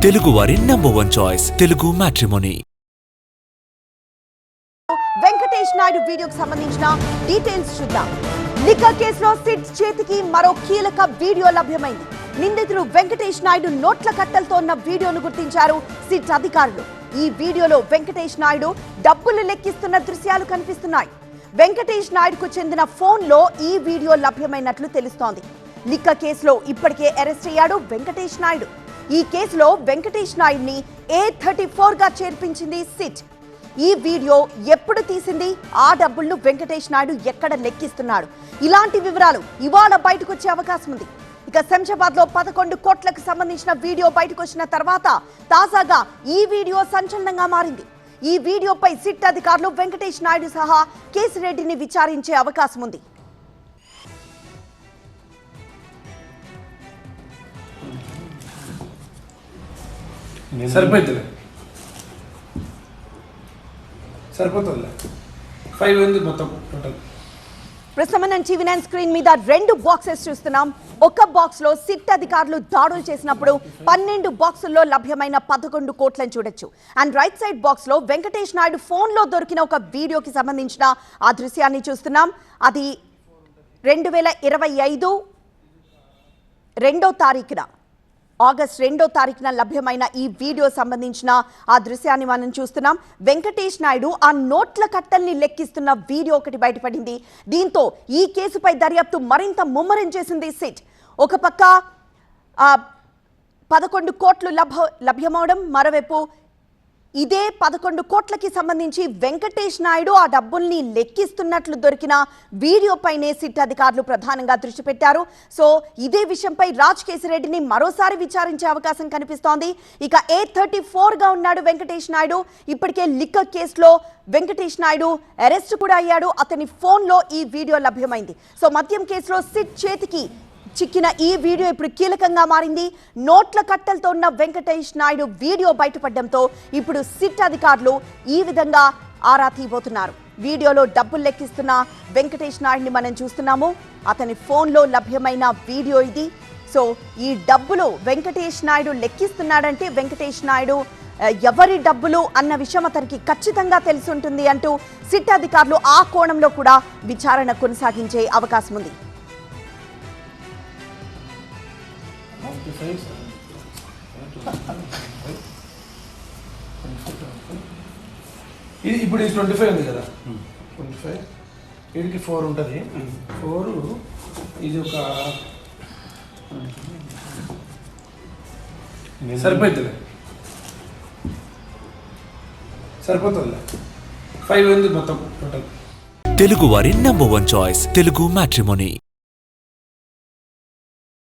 తెలుగు వారి number 1 choice Telugu matrimony. Venkatesh Naidu వీడియోకి సంబంధించిన డీటెయిల్స్ చూద్దాం. లిక్కర్ కేసులో సిట్ చేతికి మరో కీలక వీడియో లభ్యమైంది. నిందితుడు వెంకటేష్ నాయుడు నోట్ల కట్టలతో ఉన్న వీడియోను గుర్తించారు సిట్ అధికారులు. ఈ వీడియోలో వెంకటేష్ నాయుడు డబ్బులు లెక్కిస్తున్న దృశ్యాలు కనిపిస్తున్నాయి. వెంకటేష్ నాయుడుకు చెందిన ఫోన్లో ఈ వీడియో లభ్యమైనట్లు తెలుస్తోంది. లిక్కర్ కేసులో ఇప్పటికే అరెస్ట్ అయ్యాడు వెంకటేష్ నాయుడు. ఈ కేసులో వెంకటేష్ నాయుడిని A34 గా చేర్పించింది సిట్. ఈ వీడియో ఎప్పుడు తీసింది, ఆ డబ్బులను వెంకటేష్ నాయుడు ఎక్కడ లెక్కిస్తున్నాడు, ఇలాంటి వివరాలు ఇవాళ బయటకు వచ్చే అవకాశం ఉంది. ఇక శంషాబాద్ లో 11 కోట్లకు సంబంధించిన వీడియో బయటకు వచ్చిన తర్వాత తాజాగా ఈ వీడియో సంచలనంగా మారింది. ఈ వీడియోపై సిట్ అధికారులు వెంకటేష్ నాయుడు సహా కేసిరెడ్డిని విచారించే అవకాశం ఉంది. సరిపోతుంది 5 ఉంది మొత్తం టోటల్. ప్రస్తుతం మనం టీవీ9 స్క్రీన్ మీద 2 బాక్సెస్ చూస్తున్నాం. ఒక బాక్స్ లో సిట్ అధికారులు దాడులు చేసినప్పుడు 12 బాక్సుల్లో లభ్యమైన 11 కోట్లను చూడొచ్చు. అండ్ రైట్ సైడ్ బాక్స్ లో వెంకటేష్ నాయుడు ఫోన్ లో దొరికిన ఒక వీడియోకి సంబంధించిన ఆ దృశ్యాన్ని చూస్తున్నాం. అది 2025 ఆగస్ట్ 2వ తారీఖున లభ్యమైన ఈ వీడియో సంబంధించిన ఆ దృశ్యాన్ని మనం చూస్తున్నాం. వెంకటేష్ నాయుడు ఆ నోట్ల కట్టల్ని లెక్కిస్తున్న వీడియో ఒకటి బయటపడింది. దీంతో ఈ కేసుపై దర్యాప్తు మరింత ముమ్మరం చేసింది సిట్. ఒక పక్క 11 కోట్లు లభ్యమవడం, మరోవైపు ఇదే 11 కోట్లకి సంబంధించి వెంకటేష్ నాయుడు ఆ డబ్బుల్ని లెక్కిస్తున్నట్లు దొరికిన వీడియోపైనే సిట్ అధికారులు ప్రధానంగా దృష్టి పెట్టారు. సో ఇదే విషయంపై రాజ్ కేసిరెడ్డిని మరోసారి విచారించే అవకాశం కనిపిస్తోంది. ఇక A34 గా ఉన్నాడు వెంకటేష్ నాయుడు. ఇప్పటికే లిక్కర్ కేసులో వెంకటేష్ నాయుడు అరెస్ట్ కూడా అయ్యాడు. అతని ఫోన్లో ఈ వీడియో లభ్యమైంది. సో మద్యం కేసులో సిట్ చేతికి చిక్కిన ఈ వీడియో ఇప్పుడు కీలకంగా మారింది. నోట్ల కట్టలతో ఉన్న వెంకటేష్ నాయుడు వీడియో బయటపడడంతో ఇప్పుడు సిట్ అధికారులు ఈ విధంగా ఆరా తీయబోతున్నారు. వీడియోలో డబ్బులు లెక్కిస్తున్న వెంకటేష్ నాయుడిని మనం చూస్తున్నాము. అతని ఫోన్లో లభ్యమైన వీడియో ఇది. సో ఈ డబ్బులు వెంకటేష్ నాయుడు లెక్కిస్తున్నాడంటే వెంకటేష్ నాయుడు ఎవరి డబ్బులు అన్న విషయం అతనికి ఖచ్చితంగా తెలిసి ఉంటుంది అంటూ సిట్ అధికారులు ఆ కోణంలో కూడా విచారణ కొనసాగించే అవకాశం ఉంది. ఇప్పుడు 25 ఉంది కదా, 25 వీడికి 4 ఉంటుంది. 4 ఇది ఒక సరిపోతుంది 5 ఉంది మొత్తం టోటల్. తెలుగు వారి నంబర్ 1 చాయిస్ తెలుగు మ్యాట్రిమోనీ.